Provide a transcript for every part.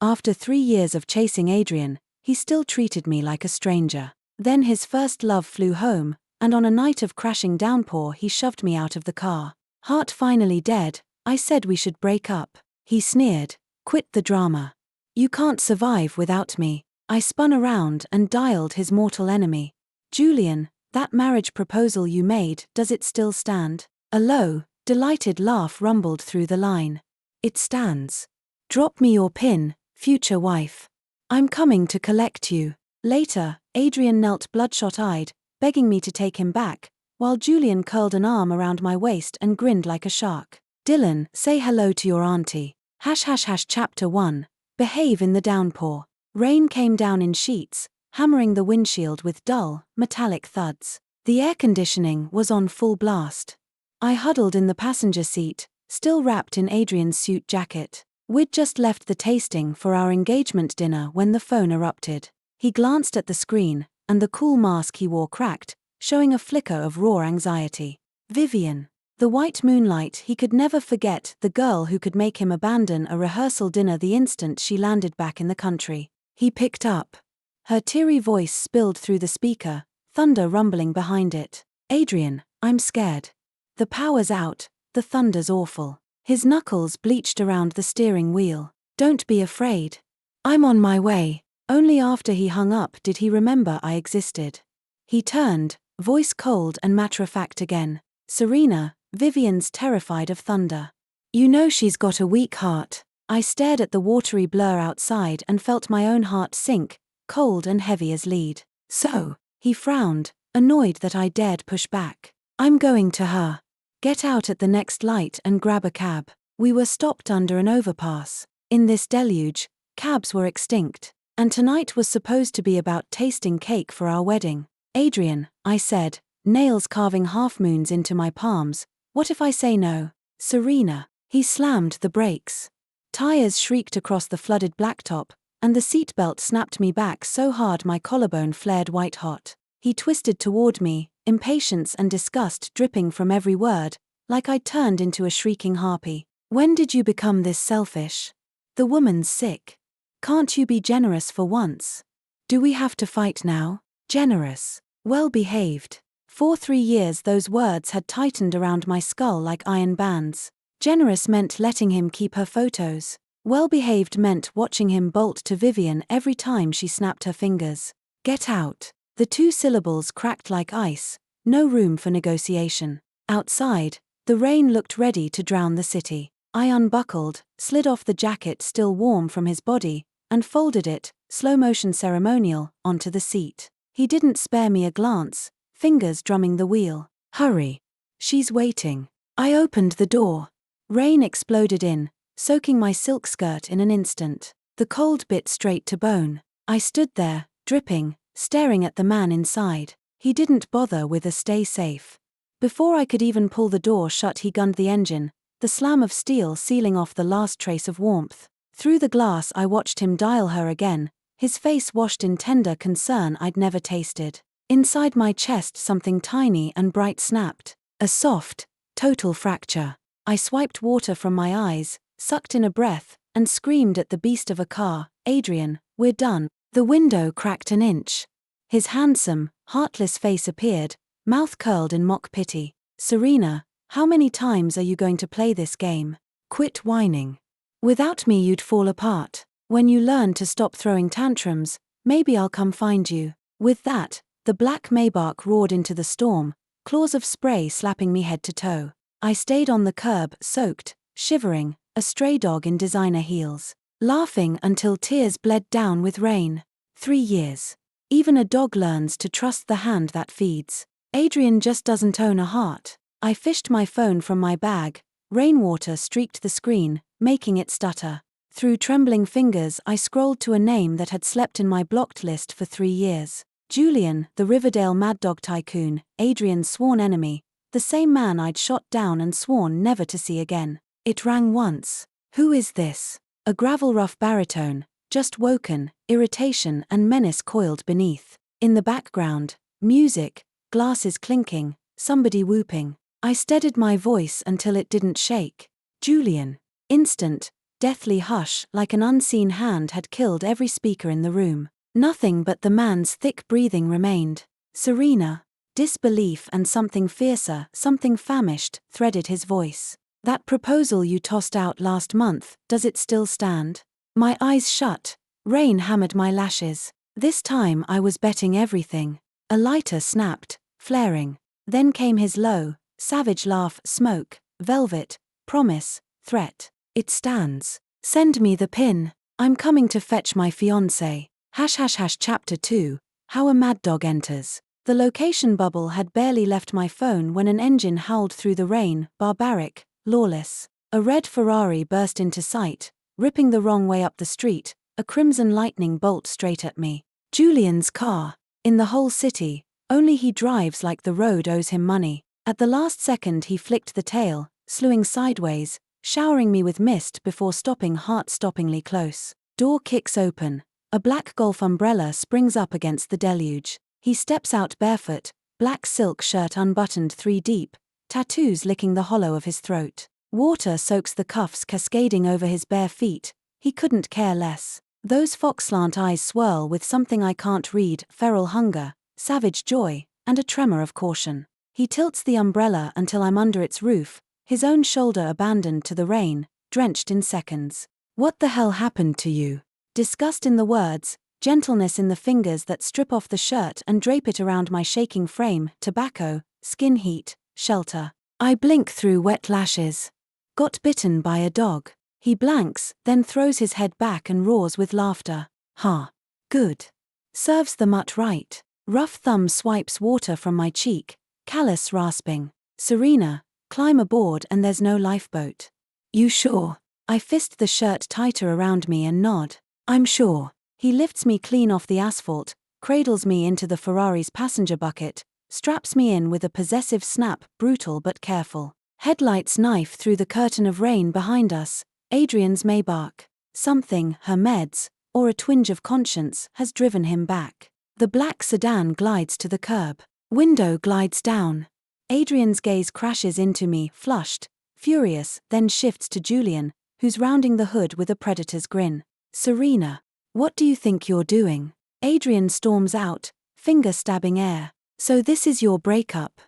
After 3 years of chasing Adrian, he still treated me like a stranger. Then his first love flew home, and on a night of crashing downpour he shoved me out of the car. Heart finally dead, I said we should break up. He sneered, "Quit the drama. You can't survive without me." I spun around and dialed his mortal enemy. "Julian, that marriage proposal you made, does it still stand?" A low, delighted laugh rumbled through the line. "It stands. Drop me your pin, future wife. I'm coming to collect you." Later, Adrian knelt bloodshot-eyed, begging me to take him back, while Julian curled an arm around my waist and grinned like a shark. "Dylan, say hello to your auntie." Chapter 1. Behave in the downpour. Rain came down in sheets, hammering the windshield with dull, metallic thuds. The air conditioning was on full blast. I huddled in the passenger seat, still wrapped in Adrian's suit jacket. We'd just left the tasting for our engagement dinner when the phone erupted. He glanced at the screen, and the cool mask he wore cracked, showing a flicker of raw anxiety. Vivian. The white moonlight, he could never forget the girl who could make him abandon a rehearsal dinner the instant she landed back in the country. He picked up. Her teary voice spilled through the speaker, thunder rumbling behind it. "Adrian, I'm scared. The power's out, the thunder's awful." His knuckles bleached around the steering wheel. "Don't be afraid. I'm on my way." Only after he hung up did he remember I existed. He turned, voice cold and matter-of-fact again. "Serena, Vivian's terrified of thunder. You know she's got a weak heart." I stared at the watery blur outside and felt my own heart sink, cold and heavy as lead. "So?" He frowned, annoyed that I dared push back. "I'm going to her. Get out at the next light and grab a cab." We were stopped under an overpass. In this deluge, cabs were extinct, and tonight was supposed to be about tasting cake for our wedding. "Adrian," I said, nails carving half-moons into my palms, "what if I say no?" "Serena." He slammed the brakes. Tires shrieked across the flooded blacktop, and the seatbelt snapped me back so hard my collarbone flared white-hot. He twisted toward me, impatience and disgust dripping from every word, like I'd turned into a shrieking harpy. "When did you become this selfish? The woman's sick. Can't you be generous for once? Do we have to fight now?" Generous. Well-behaved. For 3 years those words had tightened around my skull like iron bands. Generous meant letting him keep her photos. Well-behaved meant watching him bolt to Vivian every time she snapped her fingers. "Get out." The two syllables cracked like ice, no room for negotiation. Outside, the rain looked ready to drown the city. I unbuckled, slid off the jacket still warm from his body, and folded it, slow-motion ceremonial, onto the seat. He didn't spare me a glance, fingers drumming the wheel. "Hurry. She's waiting." I opened the door. Rain exploded in, soaking my silk skirt in an instant. The cold bit straight to bone. I stood there, dripping, staring at the man inside. He didn't bother with a "stay safe." Before I could even pull the door shut he gunned the engine, the slam of steel sealing off the last trace of warmth. Through the glass I watched him dial her again, his face washed in tender concern I'd never tasted. Inside my chest something tiny and bright snapped. A soft, total fracture. I swiped water from my eyes, sucked in a breath, and screamed at the beast of a car, "Adrian, we're done." The window cracked an inch. His handsome, heartless face appeared, mouth curled in mock pity. "Serena, how many times are you going to play this game? Quit whining. Without me you'd fall apart. When you learn to stop throwing tantrums, maybe I'll come find you." With that, the black Maybach roared into the storm, claws of spray slapping me head to toe. I stayed on the curb, soaked, shivering, a stray dog in designer heels. Laughing until tears bled down with rain. 3 years. Even a dog learns to trust the hand that feeds. Adrian just doesn't own a heart. I fished my phone from my bag. Rainwater streaked the screen, making it stutter. Through trembling fingers I scrolled to a name that had slept in my blocked list for 3 years. Julian, the Riverdale Mad Dog tycoon, Adrian's sworn enemy, the same man I'd shot down and sworn never to see again. It rang once. "Who is this?" A gravel-rough baritone, just woken, irritation and menace coiled beneath. In the background, music, glasses clinking, somebody whooping. I steadied my voice until it didn't shake. "Julian." Instant, deathly hush like an unseen hand had killed every speaker in the room. Nothing but the man's thick breathing remained. Serena. Disbelief and something fiercer, something famished, threaded his voice. That proposal you tossed out last month, does it still stand? My eyes shut. Rain hammered my lashes. This time I was betting everything. A lighter snapped, flaring. Then came his low, savage laugh, smoke, velvet, promise, threat. It stands. Send me the pin. I'm coming to fetch my fiancé. # Chapter 2. How a Mad Dog Enters. The location bubble had barely left my phone when an engine howled through the rain, barbaric, lawless. A red Ferrari burst into sight, ripping the wrong way up the street, a crimson lightning bolt straight at me. Julian's car. In the whole city, only he drives like the road owes him money. At the last second he flicked the tail, slewing sideways, showering me with mist before stopping heart-stoppingly close. Door kicks open. A black golf umbrella springs up against the deluge. He steps out barefoot, black silk shirt unbuttoned 3 deep, tattoos licking the hollow of his throat. Water soaks the cuffs cascading over his bare feet. He couldn't care less. Those fox-slant eyes swirl with something I can't read, feral hunger, savage joy, and a tremor of caution. He tilts the umbrella until I'm under its roof, his own shoulder abandoned to the rain, drenched in seconds. What the hell happened to you? Disgust in the words, gentleness in the fingers that strip off the shirt and drape it around my shaking frame, tobacco, skin heat, shelter. I blink through wet lashes. Got bitten by a dog. He blanks, then throws his head back and roars with laughter. Ha. Good. Serves the mutt right. Rough thumb swipes water from my cheek, callous rasping. Serena, climb aboard and there's no lifeboat. You sure? I fist the shirt tighter around me and nod. I'm sure. He lifts me clean off the asphalt, cradles me into the Ferrari's passenger bucket, straps me in with a possessive snap, brutal but careful. Headlights knife through the curtain of rain behind us. Adrian's Maybach. Something, her meds, or a twinge of conscience, has driven him back. The black sedan glides to the curb. Window glides down. Adrian's gaze crashes into me, flushed, furious, then shifts to Julian, who's rounding the hood with a predator's grin. Serena. What do you think you're doing? Adrian storms out, finger stabbing air. So this is your breakup?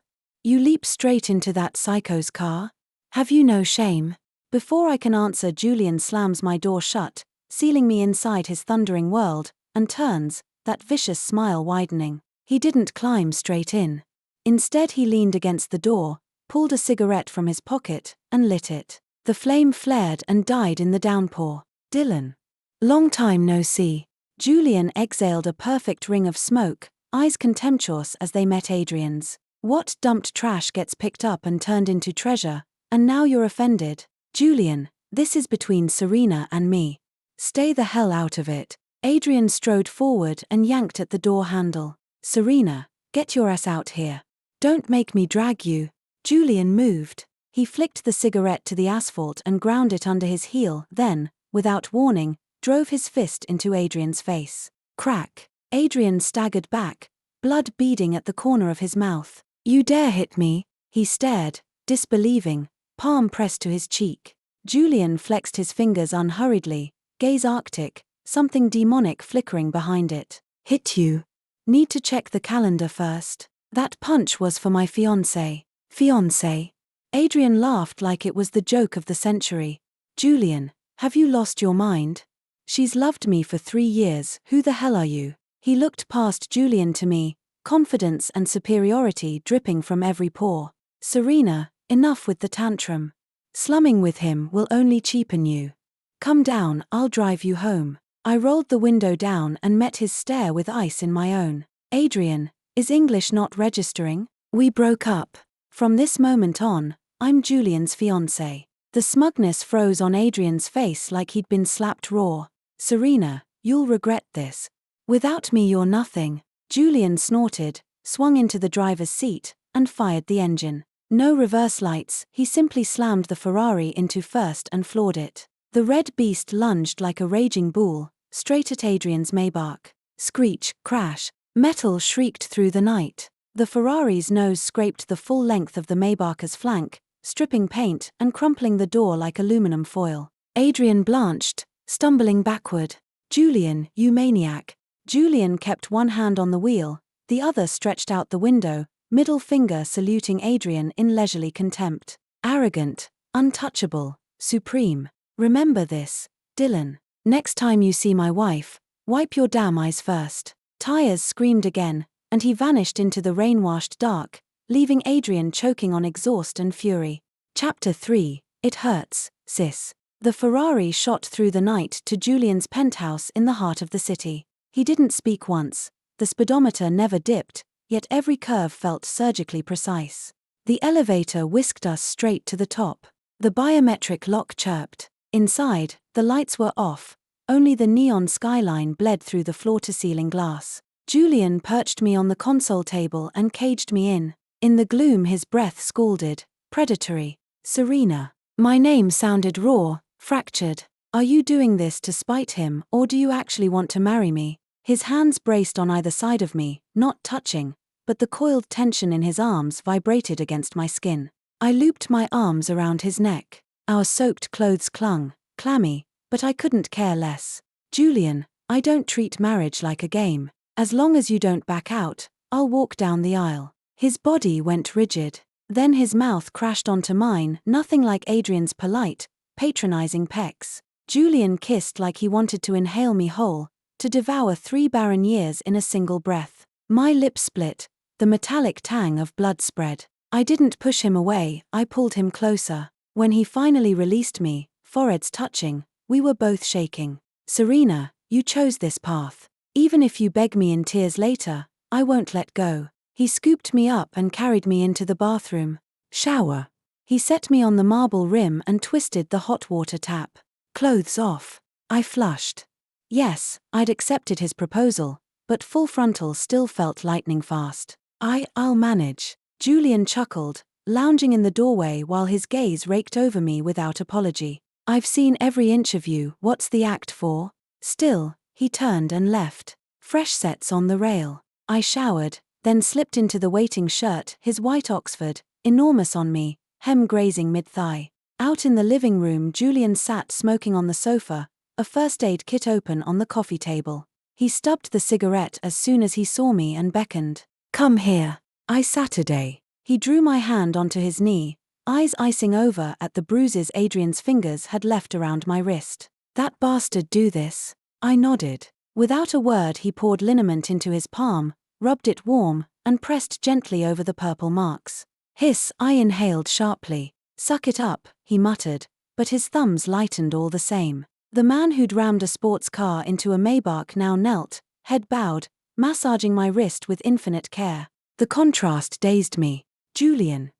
You leap straight into that psycho's car? Have you no shame? Before I can answer, Julian slams my door shut, sealing me inside his thundering world, and turns, that vicious smile widening. He didn't climb straight in. Instead he leaned against the door, pulled a cigarette from his pocket, and lit it. The flame flared and died in the downpour. Dylan. Long time no see. Julian exhaled a perfect ring of smoke, eyes contemptuous as they met Adrian's. What dumped trash gets picked up and turned into treasure, and now you're offended? Julian, this is between Serena and me. Stay the hell out of it. Adrian strode forward and yanked at the door handle. Serena, get your ass out here. Don't make me drag you. Julian moved. He flicked the cigarette to the asphalt and ground it under his heel, then, without warning, drove his fist into Adrian's face. Crack. Adrian staggered back, blood beading at the corner of his mouth. You dare hit me? He stared, disbelieving, palm pressed to his cheek. Julian flexed his fingers unhurriedly, gaze arctic, something demonic flickering behind it. Hit you? Need to check the calendar first. That punch was for my fiancé. Fiancé? Adrian laughed like it was the joke of the century. Julian, have you lost your mind? She's loved me for 3 years, who the hell are you? He looked past Julian to me, confidence and superiority dripping from every pore. Serena, enough with the tantrum. Slumming with him will only cheapen you. Come down, I'll drive you home. I rolled the window down and met his stare with ice in my own. Adrian, is English not registering? We broke up. From this moment on, I'm Julian's fiancé. The smugness froze on Adrian's face like he'd been slapped raw. Serena, you'll regret this. Without me you're nothing. Julian snorted, swung into the driver's seat, and fired the engine. No reverse lights, he simply slammed the Ferrari into first and floored it. The red beast lunged like a raging bull, straight at Adrian's Maybach. Screech, crash, metal shrieked through the night. The Ferrari's nose scraped the full length of the Maybach's flank, stripping paint and crumpling the door like aluminum foil. Adrian blanched, stumbling backward. Julian, you maniac. Julian kept one hand on the wheel, the other stretched out the window, middle finger saluting Adrian in leisurely contempt. Arrogant, untouchable, supreme. Remember this, Dylan. Next time you see my wife, wipe your damn eyes first. Tires screamed again, and he vanished into the rain-washed dark, leaving Adrian choking on exhaust and fury. Chapter 3, It Hurts, Sis. The Ferrari shot through the night to Julian's penthouse in the heart of the city. He didn't speak once, the speedometer never dipped, yet every curve felt surgically precise. The elevator whisked us straight to the top. The biometric lock chirped. Inside, the lights were off, only the neon skyline bled through the floor-to-ceiling glass. Julian perched me on the console table and caged me in. In the gloom his breath scalded, predatory. Serena. My name sounded raw, fractured. Are you doing this to spite him, or do you actually want to marry me? His hands braced on either side of me, not touching, but the coiled tension in his arms vibrated against my skin. I looped my arms around his neck. Our soaked clothes clung, clammy, but I couldn't care less. Julian, I don't treat marriage like a game. As long as you don't back out, I'll walk down the aisle. His body went rigid. Then his mouth crashed onto mine, nothing like Adrian's polite, patronizing pecks. Julian kissed like he wanted to inhale me whole, to devour 3 barren years in a single breath. My lips split, the metallic tang of blood spread. I didn't push him away, I pulled him closer. When he finally released me, foreheads touching, we were both shaking. Serena, you chose this path. Even if you beg me in tears later, I won't let go. He scooped me up and carried me into the bathroom. Shower. He set me on the marble rim and twisted the hot water tap. Clothes off. I flushed. Yes, I'd accepted his proposal, but full frontal still felt lightning fast. I'll manage. Julian chuckled, lounging in the doorway while his gaze raked over me without apology. I've seen every inch of you, what's the act for? Still, he turned and left. Fresh sets on the rail. I showered, then slipped into the waiting shirt, his white Oxford, enormous on me, hem grazing mid-thigh. Out in the living room Julian sat smoking on the sofa, a first aid kit open on the coffee table. He stubbed the cigarette as soon as he saw me and beckoned. Come here. Saturday. He drew my hand onto his knee, eyes icing over at the bruises Adrian's fingers had left around my wrist. That bastard do this? I nodded. Without a word he poured liniment into his palm, rubbed it warm, and pressed gently over the purple marks. Hiss, I inhaled sharply. Suck it up, he muttered, but his thumbs lightened all the same. The man who'd rammed a sports car into a Maybach now knelt, head bowed, massaging my wrist with infinite care. The contrast dazed me. Julian.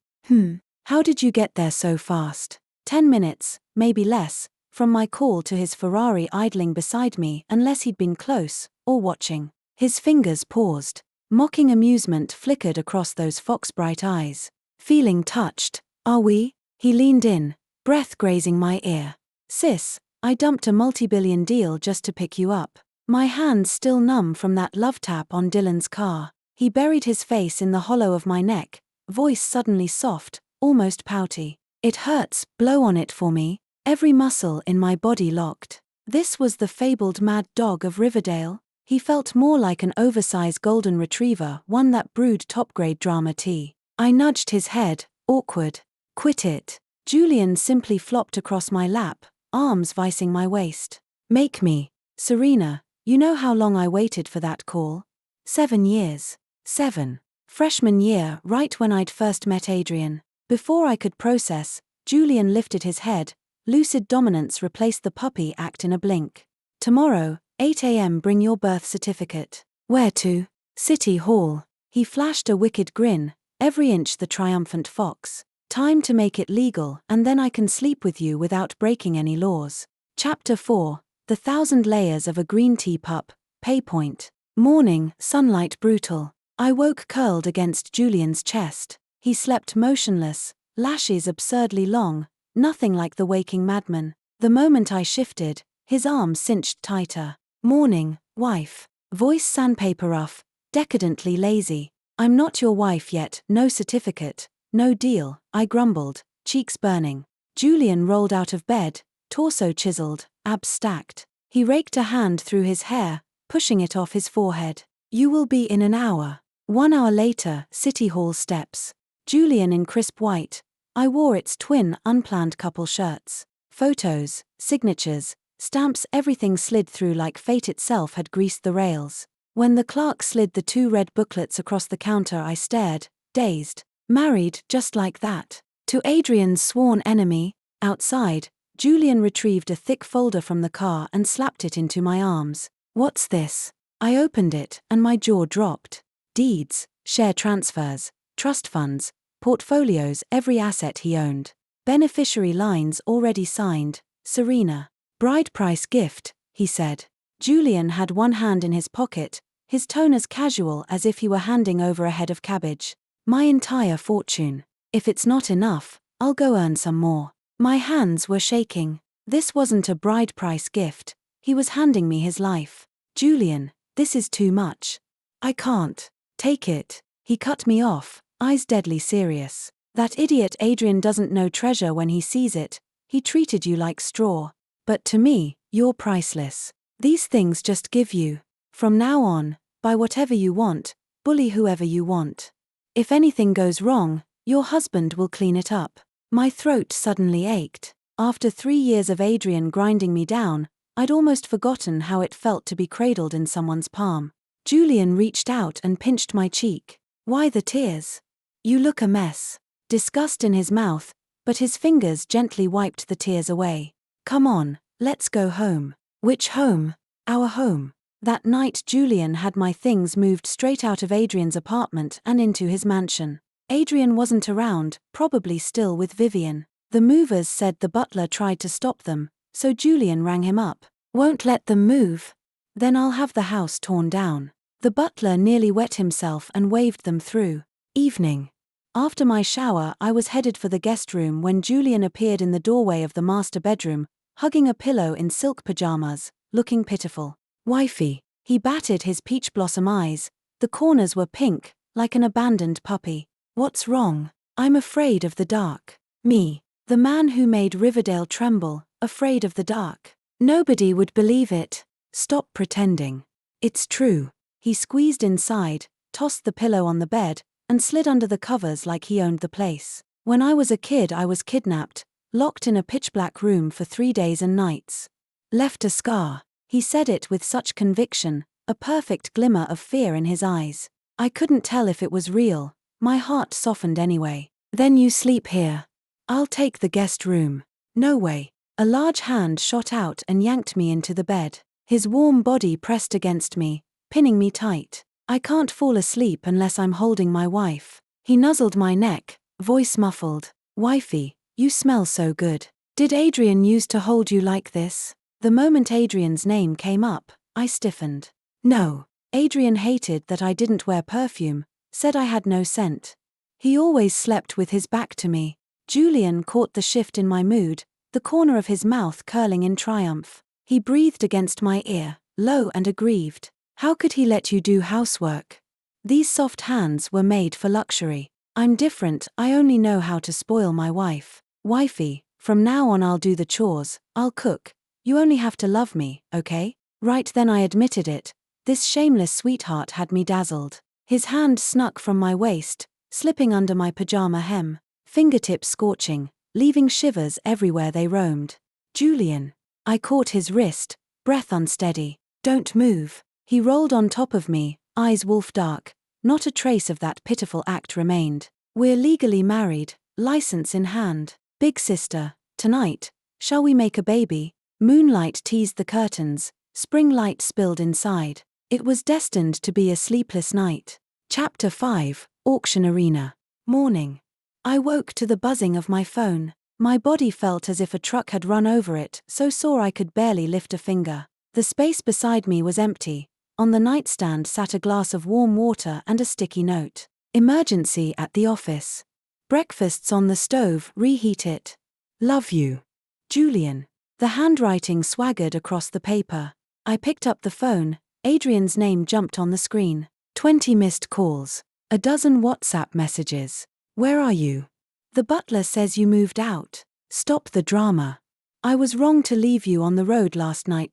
How did you get there so fast? 10 minutes, maybe less, from my call to his Ferrari idling beside me unless he'd been close, or watching. His fingers paused. Mocking amusement flickered across those fox-bright eyes. Feeling touched. Are we? He leaned in, breath grazing my ear. Sis, I dumped a multi-billion deal just to pick you up. My hands still numb from that love tap on Dylan's car. He buried his face in the hollow of my neck, voice suddenly soft, almost pouty. It hurts, blow on it for me. Every muscle in my body locked. This was the fabled mad dog of Riverdale. He felt more like an oversized golden retriever, one that brewed top-grade drama tea. I nudged his head, awkward. Quit it. Julian simply flopped across my lap, arms vicing my waist. Make me. Serena, you know how long I waited for that call? 7 years. 7. Freshman year, right when I'd first met Adrian. Before I could process, Julian lifted his head. Lucid dominance replaced the puppy act in a blink. Tomorrow, 8 a.m. bring your birth certificate. Where to? City Hall. He flashed a wicked grin, every inch the triumphant fox. Time to make it legal, and then I can sleep with you without breaking any laws. Chapter 4. The 1,000 Layers of a Green Tea Pup. Paypoint. Morning, sunlight brutal. I woke curled against Julian's chest. He slept motionless, lashes absurdly long, nothing like the waking madman. The moment I shifted, his arm cinched tighter. Morning, wife. Voice sandpaper rough, decadently lazy. I'm not your wife yet, no certificate, no deal, I grumbled, cheeks burning. Julian rolled out of bed, torso chiseled, abs stacked. He raked a hand through his hair, pushing it off his forehead. You will be in an hour. 1 hour later, City Hall steps. Julian in crisp white. I wore its twin, unplanned couple shirts. Photos, signatures, stamps, everything slid through like fate itself had greased the rails. When the clerk slid the 2 red booklets across the counter, I stared, dazed. Married, just like that. To Adrian's sworn enemy. Outside, Julian retrieved a thick folder from the car and slapped it into my arms. What's this? I opened it, and my jaw dropped. Deeds, share transfers, trust funds, portfolios, every asset he owned. Beneficiary lines already signed. Serena. Bride price gift, he said. Julian had one hand in his pocket, his tone as casual as if he were handing over a head of cabbage. My entire fortune. If it's not enough, I'll go earn some more. My hands were shaking. This wasn't a bride price gift. He was handing me his life. Julian, this is too much. I can't. Take it. He cut me off, eyes deadly serious. That idiot Adrian doesn't know treasure when he sees it. He treated you like straw. But to me, you're priceless. These things just give you. From now on, buy whatever you want, bully whoever you want. If anything goes wrong, your husband will clean it up. My throat suddenly ached. After 3 years of Adrian grinding me down, I'd almost forgotten how it felt to be cradled in someone's palm. Julian reached out and pinched my cheek. Why the tears? You look a mess. Disgust in his mouth, but his fingers gently wiped the tears away. Come on, let's go home. Which home? Our home. That night Julian had my things moved straight out of Adrian's apartment and into his mansion. Adrian wasn't around, probably still with Vivian. The movers said the butler tried to stop them, so Julian rang him up. Won't let them move? Then I'll have the house torn down. The butler nearly wet himself and waved them through. Evening. After my shower, I was headed for the guest room when Julian appeared in the doorway of the master bedroom, hugging a pillow in silk pajamas, looking pitiful. Wifey. He batted his peach blossom eyes. The corners were pink, like an abandoned puppy. What's wrong? I'm afraid of the dark. Me. The man who made Riverdale tremble, afraid of the dark. Nobody would believe it. Stop pretending. It's true. He squeezed inside, tossed the pillow on the bed, and slid under the covers like he owned the place. When I was a kid, I was kidnapped, locked in a pitch-black room for 3 days and nights. Left a scar. He said it with such conviction, a perfect glimmer of fear in his eyes. I couldn't tell if it was real. My heart softened anyway. Then you sleep here. I'll take the guest room. No way. A large hand shot out and yanked me into the bed. His warm body pressed against me, pinning me tight. I can't fall asleep unless I'm holding my wife. He nuzzled my neck, voice muffled. Wifey, you smell so good. Did Adrian used to hold you like this? The moment Adrian's name came up, I stiffened. No. Adrian hated that I didn't wear perfume, said I had no scent. He always slept with his back to me. Julian caught the shift in my mood, the corner of his mouth curling in triumph. He breathed against my ear, low and aggrieved. How could he let you do housework? These soft hands were made for luxury. I'm different, I only know how to spoil my wife. Wifey, from now on I'll do the chores, I'll cook. You only have to love me, okay? Right then I admitted it. This shameless sweetheart had me dazzled. His hand snuck from my waist, slipping under my pajama hem, fingertips scorching, leaving shivers everywhere they roamed. Julian. I caught his wrist, breath unsteady. Don't move. He rolled on top of me, eyes wolf-dark. Not a trace of that pitiful act remained. We're legally married, license in hand. Big sister, tonight, shall we make a baby? Moonlight teased the curtains, spring light spilled inside. It was destined to be a sleepless night. Chapter 5, Auction Arena. Morning. I woke to the buzzing of my phone. My body felt as if a truck had run over it, so sore I could barely lift a finger. The space beside me was empty. On the nightstand sat a glass of warm water and a sticky note. Emergency at the office. Breakfast's on the stove, reheat it. Love you. Julian. The handwriting swaggered across the paper. I picked up the phone. Adrian's name jumped on the screen. 20 missed calls. A dozen WhatsApp messages. Where are you? The butler says you moved out. Stop the drama. I was wrong to leave you on the road last night.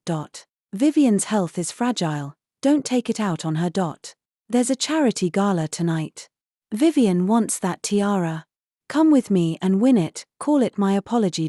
Vivian's health is fragile, don't take it out on her. There's a charity gala tonight. Vivian wants that tiara. Come with me and win it, call it my apology.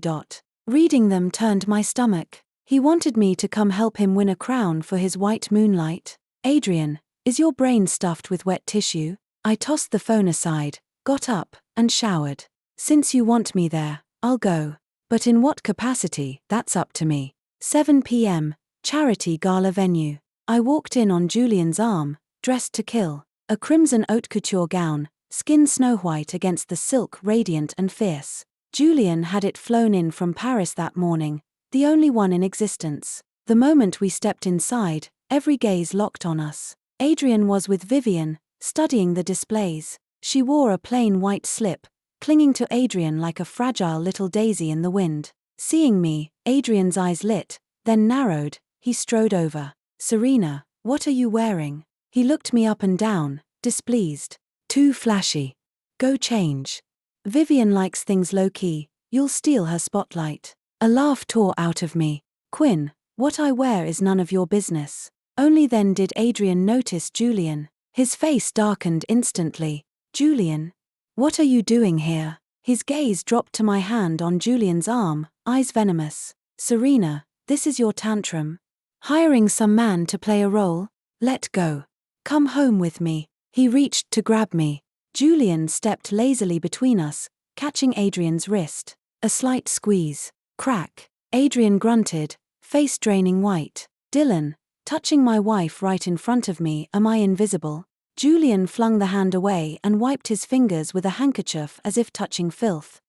Reading them turned my stomach. He wanted me to come help him win a crown for his white moonlight. Adrian, is your brain stuffed with wet tissue? I tossed the phone aside, got up, and showered. Since you want me there, I'll go. But in what capacity, that's up to me. 7 p.m, charity gala venue. I walked in on Julian's arm, dressed to kill. A crimson haute couture gown, skin snow white against the silk radiant and fierce. Julian had it flown in from Paris that morning, the only one in existence. The moment we stepped inside, every gaze locked on us. Adrian was with Vivian, studying the displays. She wore a plain white slip, clinging to Adrian like a fragile little daisy in the wind. Seeing me, Adrian's eyes lit, then narrowed. He strode over. Serena, what are you wearing? He looked me up and down, displeased. Too flashy. Go change. Vivian likes things low-key, you'll steal her spotlight. A laugh tore out of me. Quinn, what I wear is none of your business. Only then did Adrian notice Julian. His face darkened instantly. Julian? What are you doing here? His gaze dropped to my hand on Julian's arm, eyes venomous. Serena, this is your tantrum. Hiring some man to play a role? Let go. Come home with me. He reached to grab me. Julian stepped lazily between us, catching Adrian's wrist. A slight squeeze. Crack. Adrian grunted, face draining white. Dylan, touching my wife right in front of me, am I invisible? Julian flung the hand away and wiped his fingers with a handkerchief as if touching filth.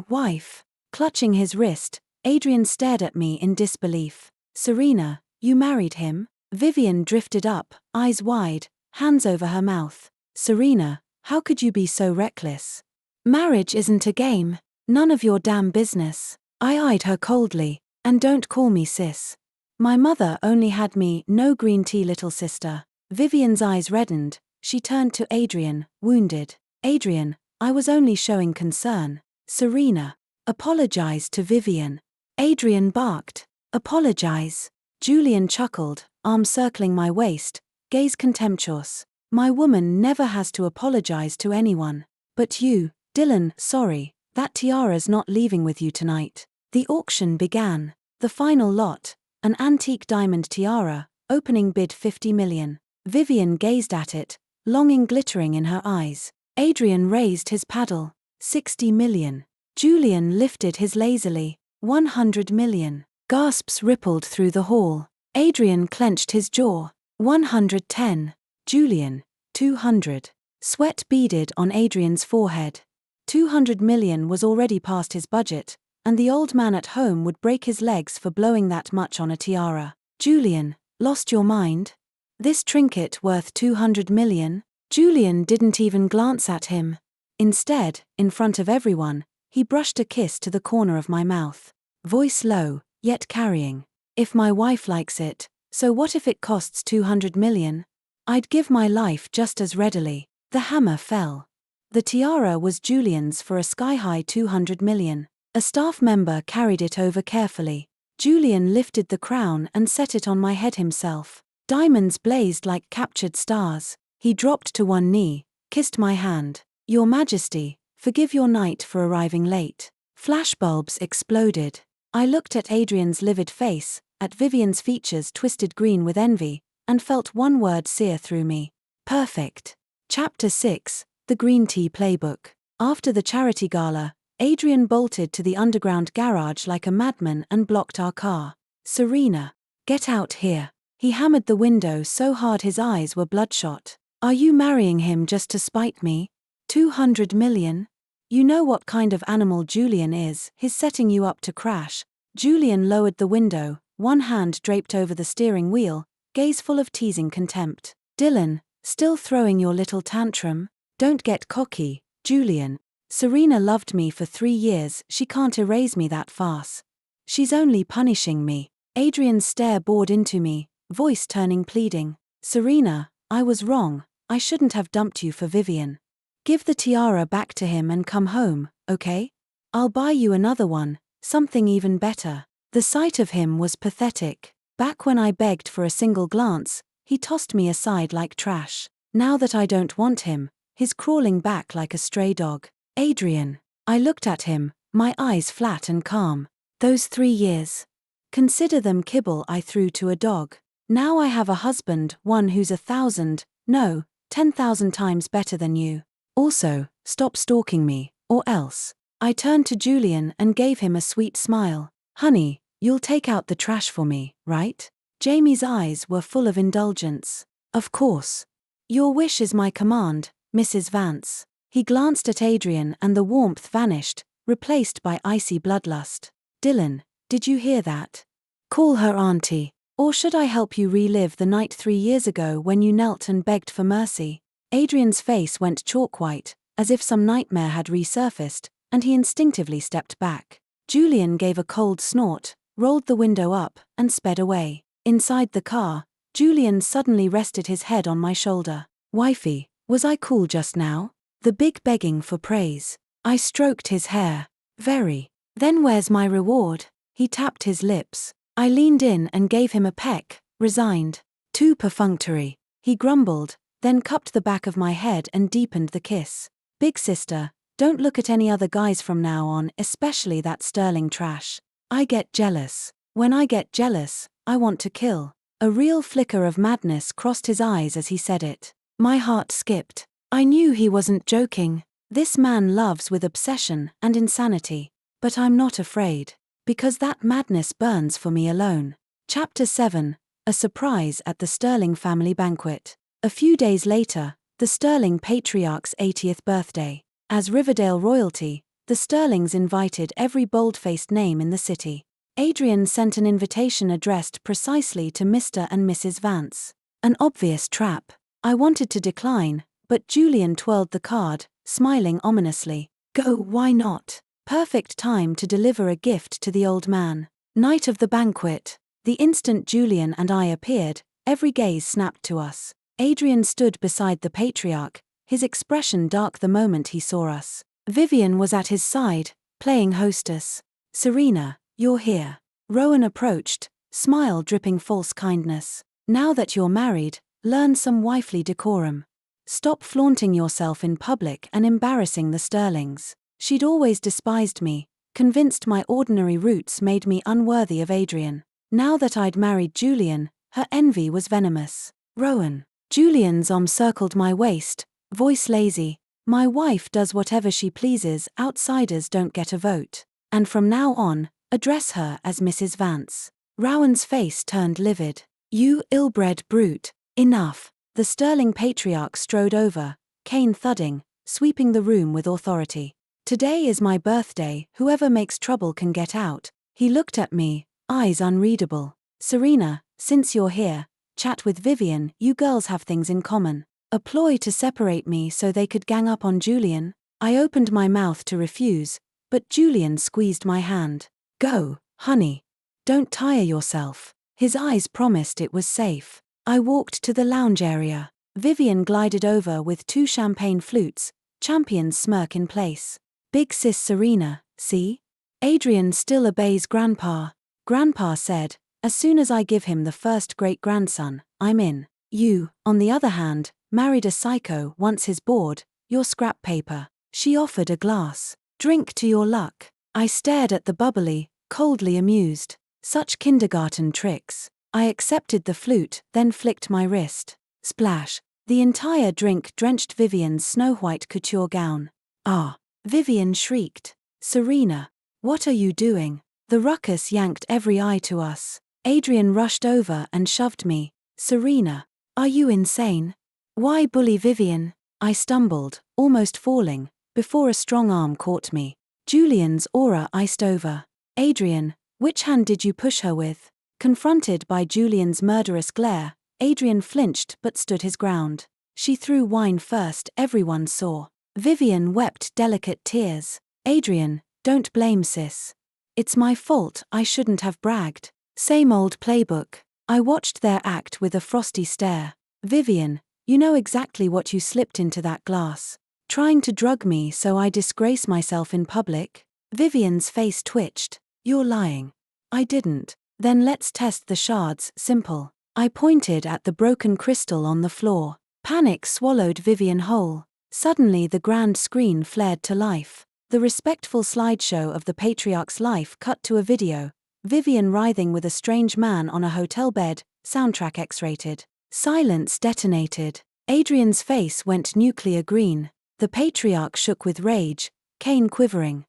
Wife. Clutching his wrist, Adrian stared at me in disbelief. Serena, you married him? Vivian drifted up, eyes wide, hands over her mouth. Serena, how could you be so reckless? Marriage isn't a game. None of your damn business. I eyed her coldly. And don't call me sis. My mother only had me, no green tea little sister. Vivian's eyes reddened. She turned to Adrian, wounded. Adrian, I was only showing concern. Serena, apologize to Vivian. Adrian barked. Apologize. Julian chuckled, arm circling my waist, gaze contemptuous. My woman never has to apologize to anyone. But you, Dylan, sorry, that tiara's not leaving with you tonight. The auction began. The final lot, an antique diamond tiara, opening bid 50 million. Vivian gazed at it, longing glittering in her eyes. Adrian raised his paddle. 60 million. Julian lifted his lazily. 100 million. Gasps rippled through the hall. Adrian clenched his jaw. 110. Julian. 200. Sweat beaded on Adrian's forehead. 200 million was already past his budget, and the old man at home would break his legs for blowing that much on a tiara. Julian, lost your mind? This trinket worth 200 million? Julian didn't even glance at him. Instead, in front of everyone, he brushed a kiss to the corner of my mouth. Voice low, yet carrying. If my wife likes it, so what if it costs 200 million? I'd give my life just as readily. The hammer fell. The tiara was Julian's for a sky-high 200 million. A staff member carried it over carefully. Julian lifted the crown and set it on my head himself. Diamonds blazed like captured stars. He dropped to one knee, kissed my hand. Your Majesty, forgive your knight for arriving late. Flashbulbs exploded. I looked at Adrian's livid face, at Vivian's features twisted green with envy, and felt one word sear through me. Perfect. Chapter 6, The Green Tea Playbook. After the charity gala, Adrian bolted to the underground garage like a madman and blocked our car. Serena, get out here. He hammered the window so hard his eyes were bloodshot. Are you marrying him just to spite me? 200 million? You know what kind of animal Julian is, he's setting you up to crash. Julian lowered the window, one hand draped over the steering wheel, gaze full of teasing contempt. Dylan, still throwing your little tantrum? Don't get cocky, Julian. Serena loved me for 3 years, she can't erase me that fast. She's only punishing me. Adrian's stare bored into me, voice turning pleading. Serena, I was wrong, I shouldn't have dumped you for Vivian. Give the tiara back to him and come home, okay? I'll buy you another one, something even better. The sight of him was pathetic. Back when I begged for a single glance, he tossed me aside like trash. Now that I don't want him, he's crawling back like a stray dog. Adrian. I looked at him, my eyes flat and calm. Those 3 years. Consider them kibble I threw to a dog. Now I have a husband, one who's 1,000, no, 10,000 times better than you. Also, stop stalking me, or else. I turned to Julian and gave him a sweet smile. Honey, you'll take out the trash for me, right? Jamie's eyes were full of indulgence. Of course. Your wish is my command, Mrs. Vance. He glanced at Adrian and the warmth vanished, replaced by icy bloodlust. Dylan, did you hear that? Call her auntie. Or should I help you relive the night 3 years ago when you knelt and begged for mercy? Adrian's face went chalk white, as if some nightmare had resurfaced, and he instinctively stepped back. Julian gave a cold snort, rolled the window up, and sped away. Inside the car, Julian suddenly rested his head on my shoulder. Wifey, was I cool just now? The big begging for praise. I stroked his hair. Very. Then where's my reward? He tapped his lips. I leaned in and gave him a peck, resigned. Too perfunctory. He grumbled, then cupped the back of my head and deepened the kiss. Big sister, don't look at any other guys from now on, especially that sterling trash. I get jealous. When I get jealous, I want to kill. A real flicker of madness crossed his eyes as he said it. My heart skipped. I knew he wasn't joking. This man loves with obsession and insanity. But I'm not afraid. Because that madness burns for me alone. Chapter 7. A surprise at the Sterling family banquet. A few days later, the Sterling patriarch's 80th birthday. As Riverdale royalty, the Sterlings invited every bold-faced name in the city. Adrian sent an invitation addressed precisely to Mr. and Mrs. Vance. An obvious trap. I wanted to decline, but Julian twirled the card, smiling ominously. Go, why not? Perfect time to deliver a gift to the old man. Night of the banquet. The instant Julian and I appeared, every gaze snapped to us. Adrian stood beside the patriarch, his expression dark the moment he saw us. Vivian was at his side, playing hostess. Serena, you're here. Rowan approached, smile dripping false kindness. Now that you're married, learn some wifely decorum. Stop flaunting yourself in public and embarrassing the Sterlings. She'd always despised me, convinced my ordinary roots made me unworthy of Adrian. Now that I'd married Julian, her envy was venomous. Rowan. Julian's arm circled my waist, voice lazy. My wife does whatever she pleases, outsiders don't get a vote. And from now on, address her as Mrs. Vance. Rowan's face turned livid. You ill-bred brute. Enough. The Sterling patriarch strode over, cane thudding, sweeping the room with authority. Today is my birthday, whoever makes trouble can get out. He looked at me, eyes unreadable. Serena, since you're here, chat with Vivian, you girls have things in common. A ploy to separate me so they could gang up on Julian? I opened my mouth to refuse, but Julian squeezed my hand. Go, honey. Don't tire yourself. His eyes promised it was safe. I walked to the lounge area. Vivian glided over with 2 champagne flutes, champion's smirk in place. Big sis Serena, see? Adrian still obeys Grandpa. Grandpa said, as soon as I give him the first great-grandson, I'm in. You, on the other hand, married a psycho once he's bored, you're scrap paper. She offered a glass. Drink to your luck. I stared at the bubbly, coldly amused. Such kindergarten tricks. I accepted the flute, then flicked my wrist. Splash. The entire drink drenched Vivian's snow-white couture gown. Ah! Vivian shrieked. Serena, what are you doing? The ruckus yanked every eye to us. Adrian rushed over and shoved me. Serena, are you insane? Why bully Vivian? I stumbled, almost falling, before a strong arm caught me. Julian's aura iced over. Adrian, which hand did you push her with? Confronted by Julian's murderous glare, Adrian flinched but stood his ground. She threw wine first, everyone saw. Vivian wept delicate tears. Adrian, don't blame sis. It's my fault, I shouldn't have bragged. Same old playbook. I watched their act with a frosty stare. Vivian, you know exactly what you slipped into that glass. Trying to drug me so I disgrace myself in public? Vivian's face twitched. You're lying. I didn't. Then let's test the shards, simple. I pointed at the broken crystal on the floor. Panic swallowed Vivian whole. Suddenly the grand screen flared to life. The respectful slideshow of the patriarch's life cut to a video. Vivian writhing with a strange man on a hotel bed, soundtrack X-rated. Silence detonated. Adrian's face went nuclear green. The patriarch shook with rage, Cain quivering.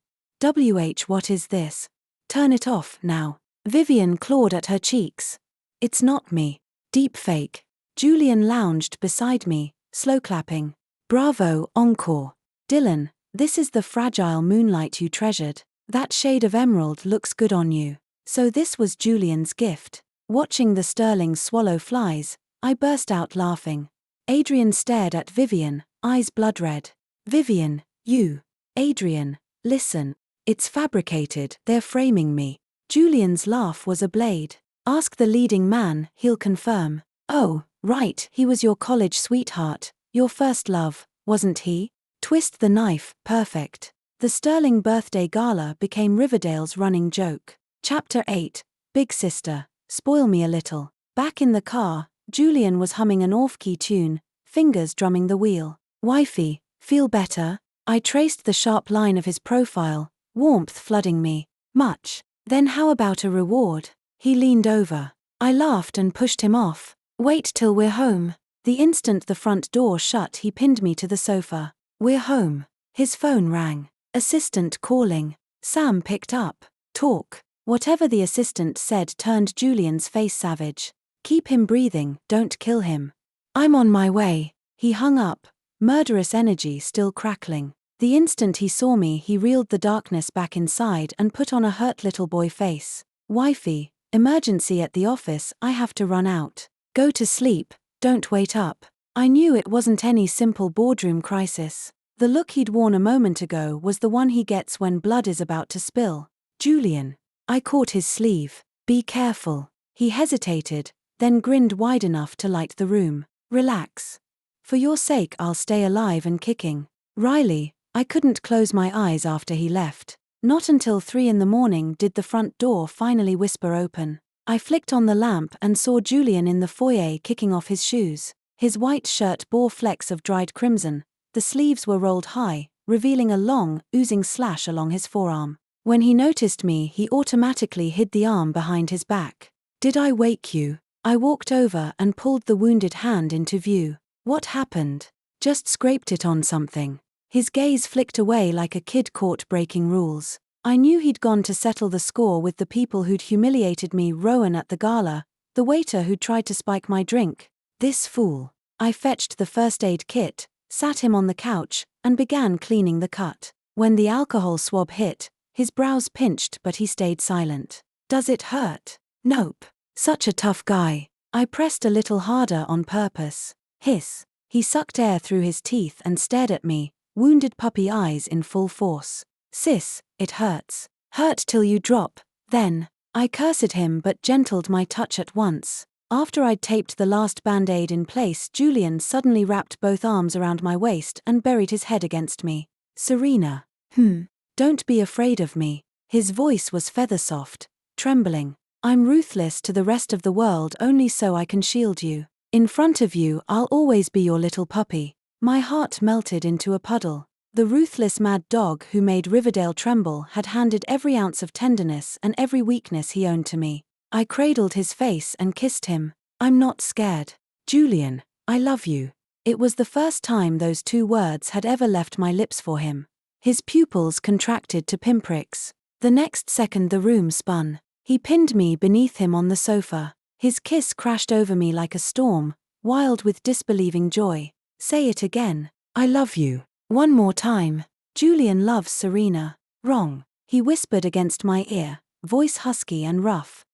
What is this? Turn it off, now. Vivian clawed at her cheeks. It's not me. Deepfake. Julian lounged beside me, slow clapping. Bravo, encore. Dylan, this is the fragile moonlight you treasured. That shade of emerald looks good on you. So this was Julian's gift. Watching the sterling swallow flies, I burst out laughing. Adrian stared at Vivian, eyes blood red. Vivian, you. Adrian, listen. It's fabricated, they're framing me. Julian's laugh was a blade. Ask the leading man, he'll confirm. Oh, right, he was your college sweetheart, your first love, wasn't he? Twist the knife, perfect. The Sterling birthday gala became Riverdale's running joke. Chapter 8, Big Sister, Spoil Me a Little. Back in the car, Julian was humming an off-key tune, fingers drumming the wheel. Wifey, feel better? I traced the sharp line of his profile, warmth flooding me. Much. Then how about a reward? He leaned over. I laughed and pushed him off. Wait till we're home. The instant the front door shut, he pinned me to the sofa. We're home. His phone rang. Assistant calling. Sam picked up. Talk. Whatever the assistant said turned Julian's face savage. Keep him breathing, don't kill him. I'm on my way. He hung up, murderous energy still crackling. The instant he saw me, he reeled the darkness back inside and put on a hurt little boy face. Wifey, emergency at the office, I have to run out. Go to sleep, don't wait up. I knew it wasn't any simple boardroom crisis. The look he'd worn a moment ago was the one he gets when blood is about to spill. Julian. I caught his sleeve. Be careful. He hesitated, then grinned wide enough to light the room. Relax. For your sake I'll stay alive and kicking. Riley. I couldn't close my eyes after he left. Not until 3 a.m. did the front door finally whisper open. I flicked on the lamp and saw Julian in the foyer kicking off his shoes. His white shirt bore flecks of dried crimson. The sleeves were rolled high, revealing a long, oozing slash along his forearm. When he noticed me, he automatically hid the arm behind his back. Did I wake you? I walked over and pulled the wounded hand into view. What happened? Just scraped it on something. His gaze flicked away like a kid caught breaking rules. I knew he'd gone to settle the score with the people who'd humiliated me, Rowan at the gala, the waiter who'd tried to spike my drink. This fool. I fetched the first aid kit, sat him on the couch, and began cleaning the cut. When the alcohol swab hit, his brows pinched but he stayed silent. Does it hurt? Nope. Such a tough guy. I pressed a little harder on purpose. Hiss. He sucked air through his teeth and stared at me, wounded puppy eyes in full force. Sis, it hurts. Hurt till you drop, then. I cursed him but gentled my touch at once. After I'd taped the last band-aid in place, Julian suddenly wrapped both arms around my waist and buried his head against me. Serena. Don't be afraid of me. His voice was feather-soft, trembling. I'm ruthless to the rest of the world only so I can shield you. In front of you, I'll always be your little puppy. My heart melted into a puddle. The ruthless mad dog who made Riverdale tremble had handed every ounce of tenderness and every weakness he owned to me. I cradled his face and kissed him. I'm not scared. Julian, I love you. It was the first time those 2 words had ever left my lips for him. His pupils contracted to pinpricks. The next second the room spun. He pinned me beneath him on the sofa. His kiss crashed over me like a storm, wild with disbelieving joy. Say it again. I love you. One more time. Julian loves Serena. Wrong. He whispered against my ear, voice husky and rough.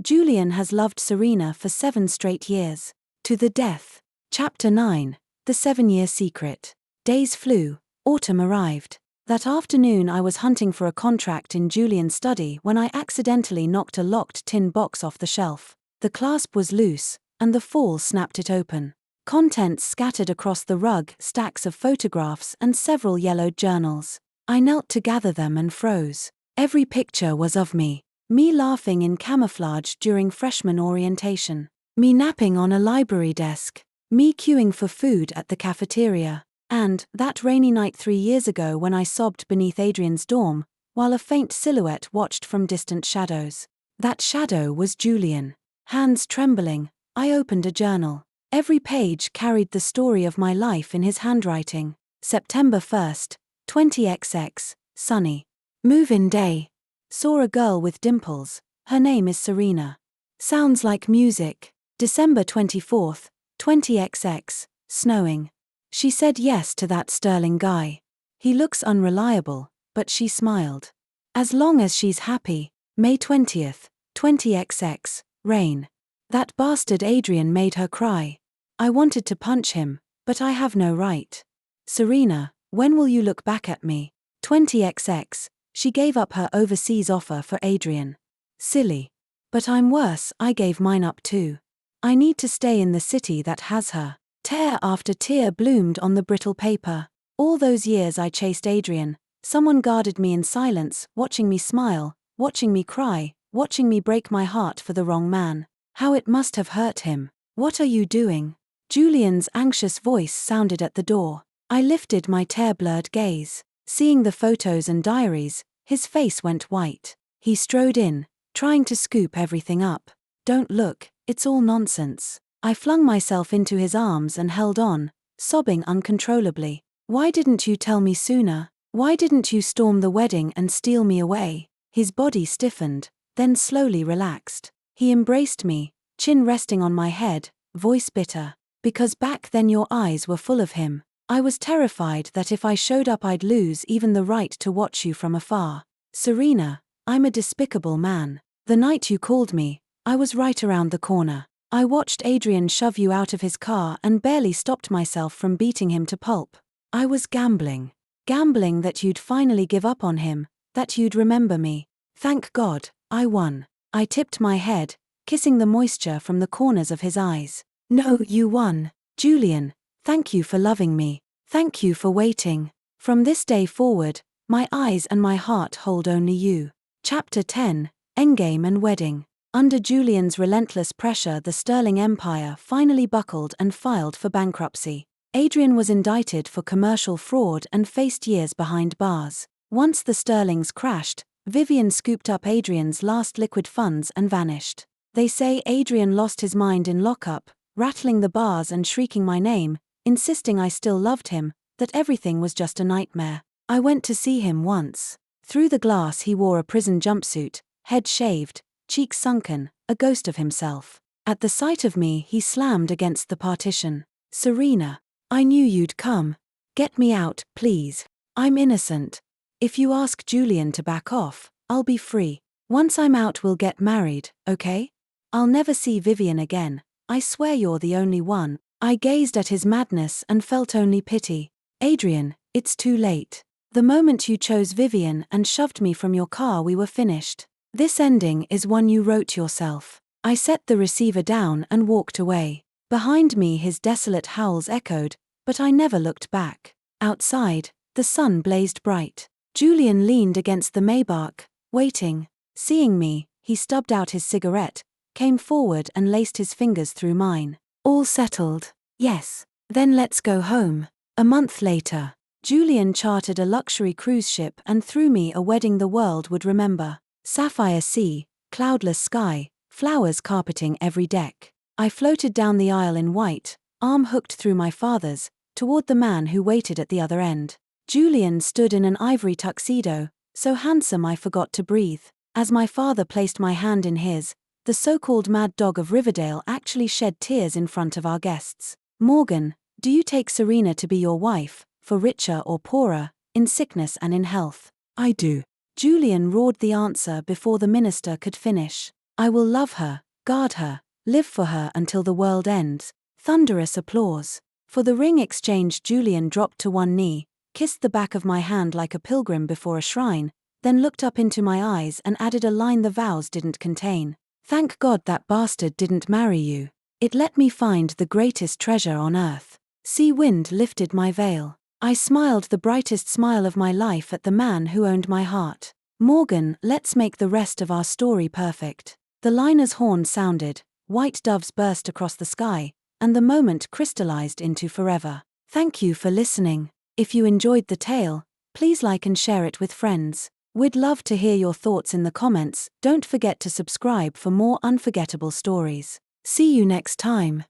Julian has loved Serena for 7 straight years. To the death. Chapter 9. The 7-Year Secret. Days flew. Autumn arrived. That afternoon I was hunting for a contract in Julian's study when I accidentally knocked a locked tin box off the shelf. The clasp was loose, and the fall snapped it open. Contents scattered across the rug, stacks of photographs and several yellowed journals. I knelt to gather them and froze. Every picture was of me. Me laughing in camouflage during freshman orientation. Me napping on a library desk. Me queuing for food at the cafeteria. And that rainy night 3 years ago when I sobbed beneath Adrian's dorm, while a faint silhouette watched from distant shadows. That shadow was Julian. Hands trembling, I opened a journal. Every page carried the story of my life in his handwriting. September 1st, 20XX, sunny. Move-in day. Saw a girl with dimples. Her name is Serena. Sounds like music. December 24th, 20XX, snowing. She said yes to that sterling guy. He looks unreliable, but she smiled. As long as she's happy. May 20th, 20XX, rain. That bastard Adrian made her cry. I wanted to punch him, but I have no right. Serena, when will you look back at me? 20XX, she gave up her overseas offer for Adrian. Silly. But I'm worse, I gave mine up too. I need to stay in the city that has her. Tear after tear bloomed on the brittle paper. All those years I chased Adrian, someone guarded me in silence, watching me smile, watching me cry, watching me break my heart for the wrong man. How it must have hurt him. What are you doing? Julian's anxious voice sounded at the door. I lifted my tear-blurred gaze. Seeing the photos and diaries, his face went white. He strode in, trying to scoop everything up. Don't look, it's all nonsense. I flung myself into his arms and held on, sobbing uncontrollably. Why didn't you tell me sooner? Why didn't you storm the wedding and steal me away? His body stiffened, then slowly relaxed. He embraced me, chin resting on my head, voice bitter. Because back then your eyes were full of him. I was terrified that if I showed up I'd lose even the right to watch you from afar. Serena, I'm a despicable man. The night you called me, I was right around the corner. I watched Adrian shove you out of his car and barely stopped myself from beating him to pulp. I was gambling. Gambling that you'd finally give up on him, that you'd remember me. Thank God, I won. I tipped my head, kissing the moisture from the corners of his eyes. No, you won. Julian, thank you for loving me. Thank you for waiting. From this day forward, my eyes and my heart hold only you. Chapter 10, Endgame and Wedding. Under Julian's relentless pressure, the Sterling Empire finally buckled and filed for bankruptcy. Adrian was indicted for commercial fraud and faced years behind bars. Once the Sterlings crashed, Vivian scooped up Adrian's last liquid funds and vanished. They say Adrian lost his mind in lockup, rattling the bars and shrieking my name, insisting I still loved him, that everything was just a nightmare. I went to see him once. Through the glass he wore a prison jumpsuit, head shaved, cheeks sunken, a ghost of himself. At the sight of me he slammed against the partition. Serena, I knew you'd come. Get me out, please. I'm innocent. If you ask Julian to back off, I'll be free. Once I'm out we'll get married, okay? I'll never see Vivian again. I swear you're the only one. I gazed at his madness and felt only pity. Adrian, it's too late. The moment you chose Vivian and shoved me from your car we were finished. This ending is one you wrote yourself. I set the receiver down and walked away. Behind me his desolate howls echoed, but I never looked back. Outside, the sun blazed bright. Julian leaned against the Maybach, waiting. Seeing me, he stubbed out his cigarette, came forward and laced his fingers through mine. All settled? Yes. Then let's go home. A month later, Julian chartered a luxury cruise ship and threw me a wedding the world would remember. Sapphire sea, cloudless sky, flowers carpeting every deck. I floated down the aisle in white, arm hooked through my father's, toward the man who waited at the other end. Julian stood in an ivory tuxedo, so handsome I forgot to breathe. As my father placed my hand in his, the so-called mad dog of Riverdale actually shed tears in front of our guests. Morgan, do you take Serena to be your wife, for richer or poorer, in sickness and in health? I do. Julian roared the answer before the minister could finish. I will love her, guard her, live for her until the world ends. Thunderous applause. For the ring exchange, Julian dropped to one knee, kissed the back of my hand like a pilgrim before a shrine, then looked up into my eyes and added a line the vows didn't contain. Thank God that bastard didn't marry you. It let me find the greatest treasure on earth. Sea wind lifted my veil. I smiled the brightest smile of my life at the man who owned my heart. Morgan, let's make the rest of our story perfect. The liner's horn sounded, white doves burst across the sky, and the moment crystallized into forever. Thank you for listening. If you enjoyed the tale, please like and share it with friends. We'd love to hear your thoughts in the comments. Don't forget to subscribe for more unforgettable stories. See you next time.